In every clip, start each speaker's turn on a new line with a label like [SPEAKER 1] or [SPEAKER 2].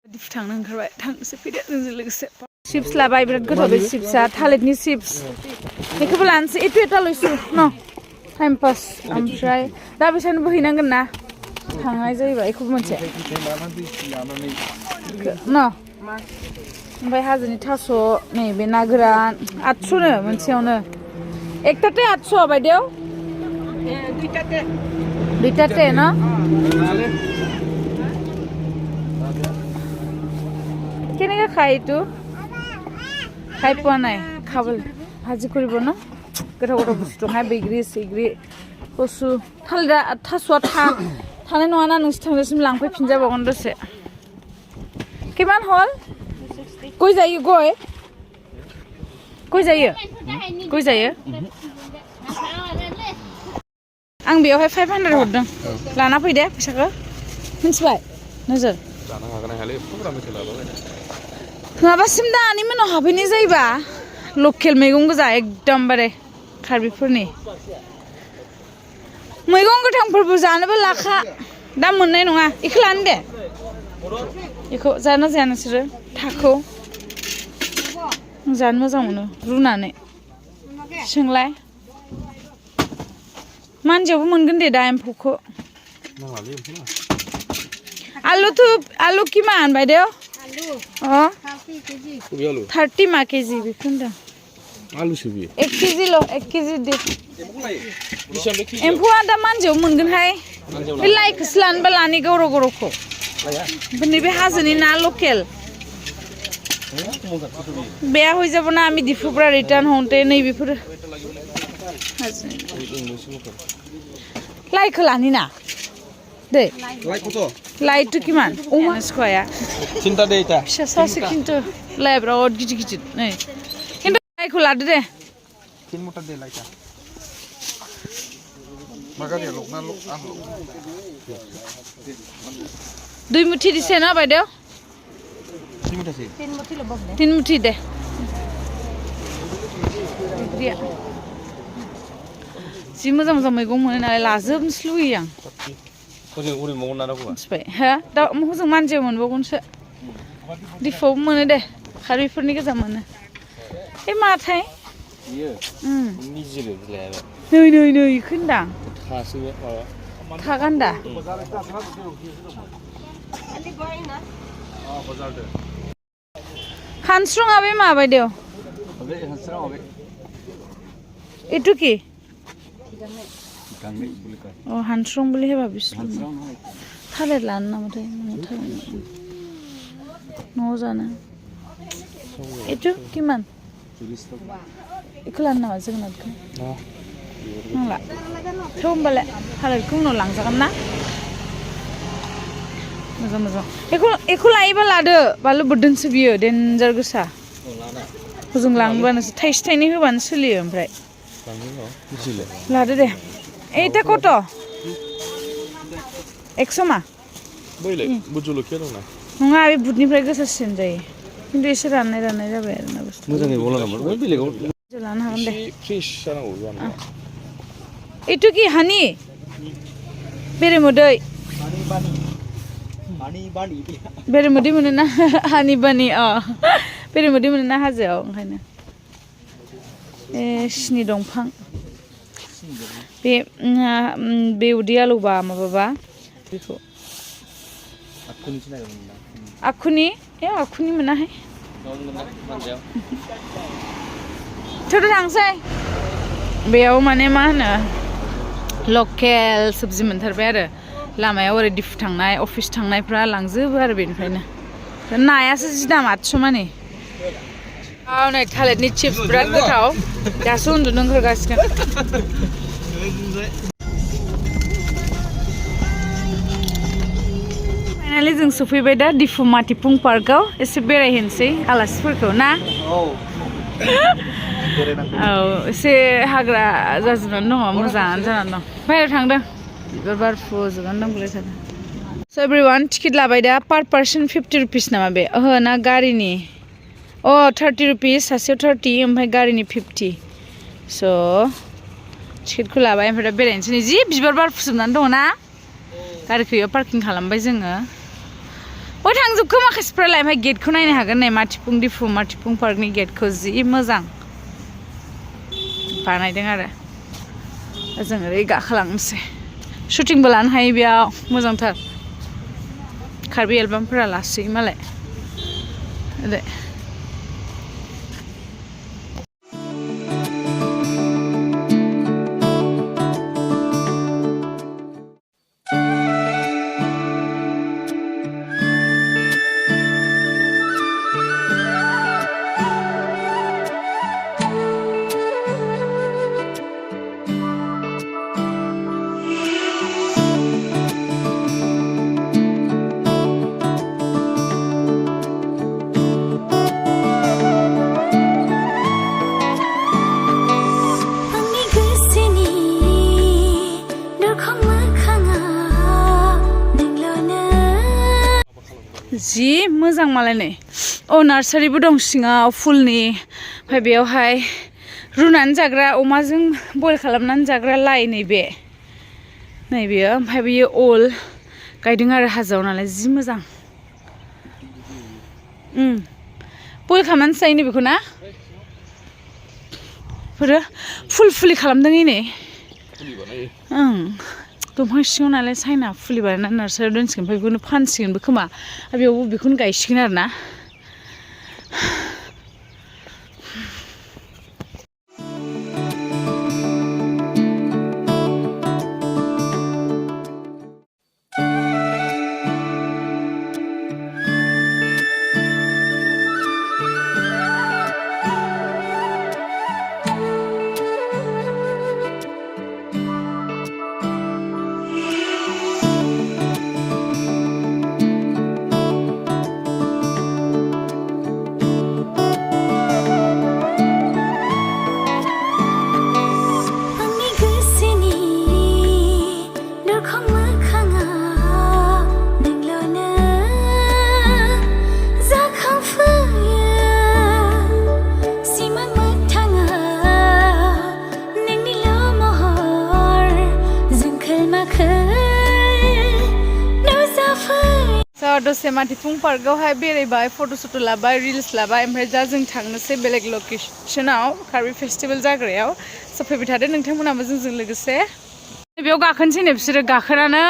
[SPEAKER 1] दिफु थांनो ओंखारबाय थांनोसै फैदो नोंजों लोगोसे चिप्स लाबाय बिराद गोथाव बे चिप्सआ थालिरनि चिप्स बेखौबो लानोसै एथु एथाल'सो न टाइम पास ओमफ्राय दा बेसानो बोहैनांगोन ना थांनाय जायोबा बेखौबो मोनसे न ओमफ्राय हाजोनि थास' नैबे ना गोरान 800नो मोनसेयावनो एकटाते 800 बायदेव दुइटाते न কেনেকৈ খাই এইটো খাই পোৱা নাই খাবলৈ ভাজি কৰিব ন গোটাव गोटाव बुस्थु हाय बैग्रि सैग्रि कचु थालिरा थास'आ थानाय नङाना नोंसोर थांजासिम लांफैफिनजाबावगोन दसे किमान हल गय जायो गय जायो आं बेयावहाय 500 हरदों लाना फै दे फैसाखौ मिन्थिबाय नोजोर माबासिम दानि मोनाव हाबहैनाय जायोबा लकेल मैगं गोजा एकदमबारे कार्बिफोरनि मैगं गोथांफोरबो जानोबो लाखा दा मोननाय नङा बेखौ लानो दे बेखौ जानो जाया नोंसोरो थाखौ जानो मोजां मोनो रुनानै सोंलाय मानजियावबो मोनगोन दे दा एम्फौखौ आलु किमान बायदेव अ 30 मा केजि बेखौ होनदों आलुसो बियो 1 केजि दे एम्फौआ दा मानजियाव मोनगोनहाय बे लाइखौसो लानोबा लानि गौरव गौरवखौ नैबे हाजोनि ना लकेल बेया হৈ যাব না আমি ডিফুৰ পৰা ৰিটাৰ্ণ হওঁতে नै बेफोर লাইखौ লানি না দে লাইটটো কিমান অমা স্কয়ার চিন্তা দে এটা সাসাসে কিন্তু লাই বিরাট गिदिर गिदिर नै কিন্তু লাইखौ লাदो दे 3 মুটা দে লাইটা মাগারিয়া লক না লক আন লক 2 মুঠি দিছে না বাইদেউ 3 মুঠি আছে 3 মুঠি লবক দে 3 মুঠি দে দিয়া जि मोजां मोजां मैगं मोनो नालाय लाजोबनोसो लुगैयो आं हजों मैगं लानांगौ मिथिबाय हो दा हजों मानजियाव मोनबावगोनसो दिफुआवबो मोनो दे कार्बिफोरनि गोजा मोनो ए माथाय निजिरो बिलायाबो नै इखौ होनदां थासो माबा थागान्दा हानस्रङा बे माबायदियाव এইটো কি অ হানস্রং বুলিহে ভাবিছিলোঁ थालिर लानो नामाथाय न'आव जानो এইটো কিমান बेखौ लानो नामा जोगोनारखौ नांला थ' होमबालाय थालिरखौ उनाव लांजागोन ना मोजां मोजां बेखौ लायोबा लादो बानलु बोरदोनसो बियो डेन्जार गोसा हजों लांबानोसो थाइसे थाइनै होबानो सोलियो ओमफ्राय लादो दे এইটা কত 100 मा बैलाय बुट जलखिया दं ना नङा बे बुटनिफ्राय गोसासिन जायो কিন্তু एसे राननाय जाबाय आरो ना बुस्थु मोजाङै बला नामा बै बेलेगाव लानो हागोन दे फ्रेश जानांगौ जानो এইটো কি হানি बेरेमोदै बेरेमोदै मोनो ना हानि बानि बेरेमोदै मोनो ना हाजोआव ओंखायनो सिनि दंफां बे उदै आलौबा माबाबा बेखौ आखुनि मोनाहाय थ' थांसै बेयाव माने मा होनो लकेल सबजि मोनथारबाय आरो लामायाव ओरै दिफु थांनाय अफिस थांनायफ्रा लांजोबो आरो बेनिफ्रायनो नायासो जि दाम 800 मानि नै थालिरनि चिप्स बिराद गोथाव दासो उन्दुनो ओंखारगासिनो फाइनालि जों सफैबाय दा दिफु माथिपुं पार्कआव एसे बेरायहैनोसै आलासिफोरखौ ना औ एसे हाग्रा जाजोबनानै दङ मोजाङानो जानानै दं बाहेरायाव थांदों बिबार बारफुजोबनानै दंबालाय थादों स' एभ्रिवान टिकेट लाबाय दा पार पार्सन 50 रुपिस नामा बे ओहो ना गारिनि 30 रुपिस सासेयाव 30 ओमफ्राय गारिनि 50 स' टिकेटखौ लाबाय ओमफ्राय दा बेरायनोसै जि बिबार बारफुजोबनानै दङ ना गारिखौ बेयाव पार्किं खालामबाय जोङो ओइ थांजोबखो माखासेफ्रालाय ओमफ्राय गेटखौ नायनो हागोन नै माथिफुं दिफु माथिफुं पार्कनि गेटखौ जि मोजां बानायदों आरो जों ओरै गाखोलांनोसै शुटिंबो लानो हायो बेयाव मोजांथार कार्बि एलबामफोरा लासोयो मालाय ओरै जि मोजां मालाय नै नार्सारिबो दं सिङाव फुलनि ओमफ्राय बेयावहाय रुनानै जाग्रा अमाजों बयल खालामनानै जाग्रा लाइ नैबे ओमफ्राय बेयो अल गायदों आरो हाजोआव नालाय जि मोजां बयल खालामनानैसो जायो बेखौ ना बेफोरो फुलि खालामदों नै दंफां सिङाव नालाय साइना फुलि बानायनानै नार्सारियाव दोनसिगोन ओमफ्राय बेखौनो फानसिगोनबो खोमा बेयावबो बेखौनो गायसिगोन आरो ना दसे माथिफुं पार्कआवहाय बेरायबाय फट' लाबाय रिल्स लाबाय ओमफ्राय दा जों थांनोसै बेलेग लकेसनाव कार्बि फेस्टिभेल जाग्रायाव फैबाय थादो नोंथांमोनाबो जोंजों लोगोसे बेयाव गाखोनोसै नो बिसोरो गाखोनानै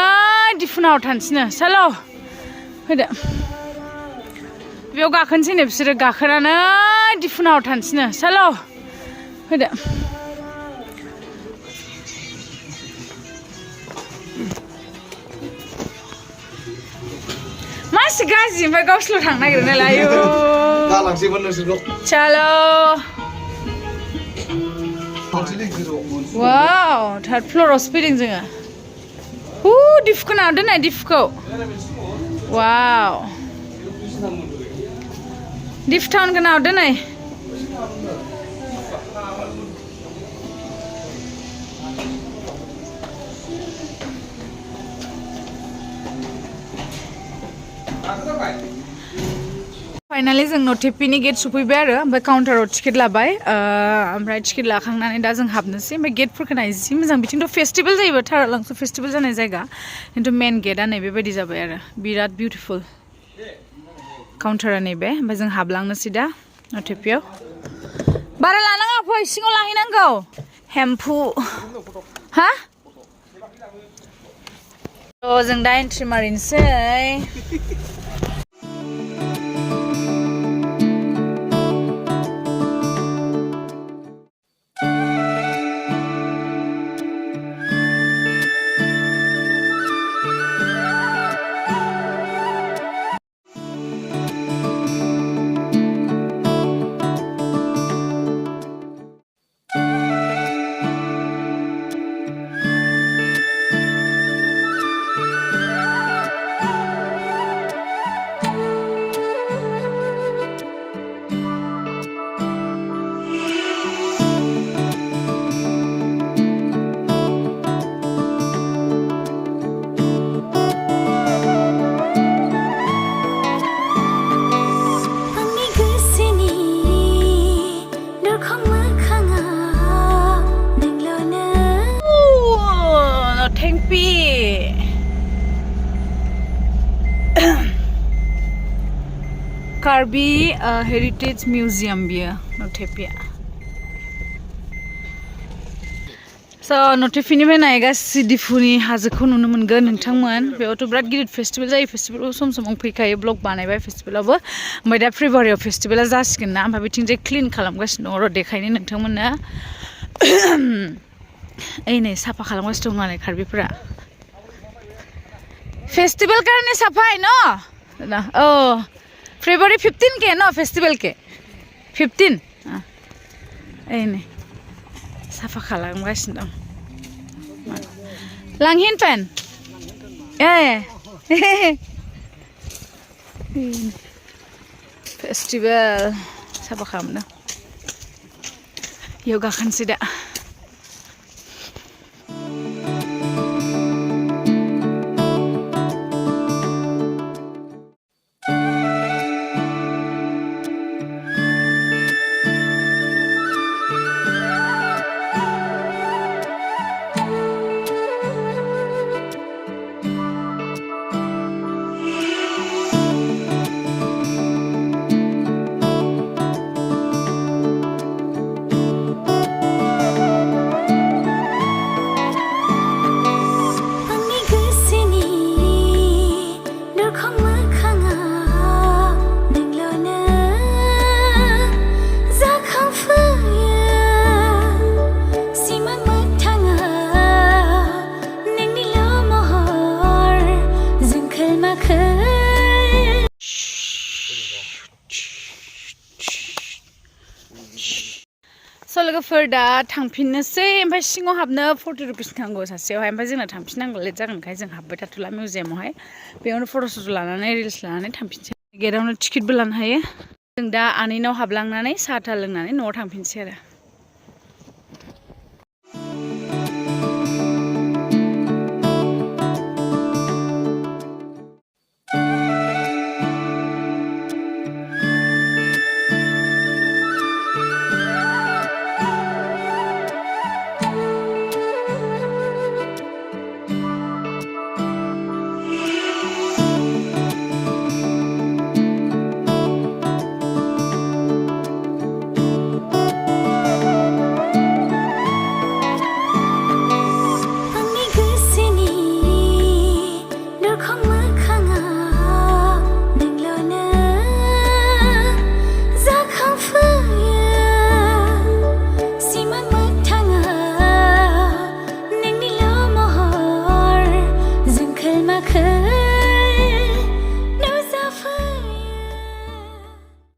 [SPEAKER 1] दिफुनाव थांसैनो साल' फैदो बेयाव गाखोनोसै नो बिसोरो गाखोनानै दिफुनाव थांसैनो साल' फैदो मासि गाज्रि ओमफ्राय गावसोरल' थांनो नागिरो नालाय
[SPEAKER 2] गालांसैमोन नोंसोरखौ
[SPEAKER 1] चाल' वाव थार्ड फ्ल'रावसो फैदों जोङो दिफुखौ नाहरदो नाय दिफुखौ वाव दिफु टाउनखौ नाहरदो नाय फाइनालि जों नटिपिनि गेट सफैबाय आरो ओमफ्राय काउन्टाराव टिकेट लाबाय ओमफ्राय टिकेट लाखांनानै दा जों हाबनोसै ओमफ्राय गेटफोरखौ नाय जि मोजां बिथिंथ' फेस्टिभेल जायोबो थारालांसो फेस्टिभेल जानाय जायगा खिन्थु मेन गेटआ नै बेबायदि जाबाय आरो बिराद बिउटिफुल काउन्टारा नैबे ओमफ्राय जों हाबलांनोसै दा नटिपियाव बारा लानाङा फै सिङाव लाहैनांगौ हेम्पु हा जों दा एन्ट्रि मारिनोसै कार्बि हेरिटेज मिउजियाम बियो नटेपिया स' नटेपिनिफ्राय नायगासि दिफुनि हाजोखौ नुनो मोनगोन नोंथांमोन बेयावथ' बिराद गिदिर फेस्टिभेल जायो फेस्टिभेलाव सम सम फैखायो ब्लग बानायबाय फेस्टिभेलावबो ओमफ्राय दा फेब्रुवारियाव फेस्टिभेला जासिगोन ना ओमफ्राय बिथिंजाय क्लिन खालामगासिनो दं र' देखायनो नोंथांमोननो ओइ नै साफा खालामगासिनो दं नालाय कार्बिफोरा फेस्टिवल करने सफाई नो ना ओ February 15 के नो फेस्टिवल के 15 ए नै साफा खालामगासिनो दं लांहिन पेन फेस्टिवल साफा खालामदों बेयाव गाखोनोसै दा लोगोफोर दा थांफिननोसै ओमफ्राय सिङाव हाबनो 40 रुपिस नांगौ सासेयावहाय ओमफ्राय जोंना थांफिननांगौ लेट जागोनखाय जों हाबबाय थाथ'ला मिउजियामावहाय बेयावनो फट' सट' लानानै रिल्स लानानै थांफिनसै गेटआवनो टिकेटबो लानो हायो जों दा आनैनाव हाबलांनानै साहा था लोंनानै न'आव थांफिनसै आरो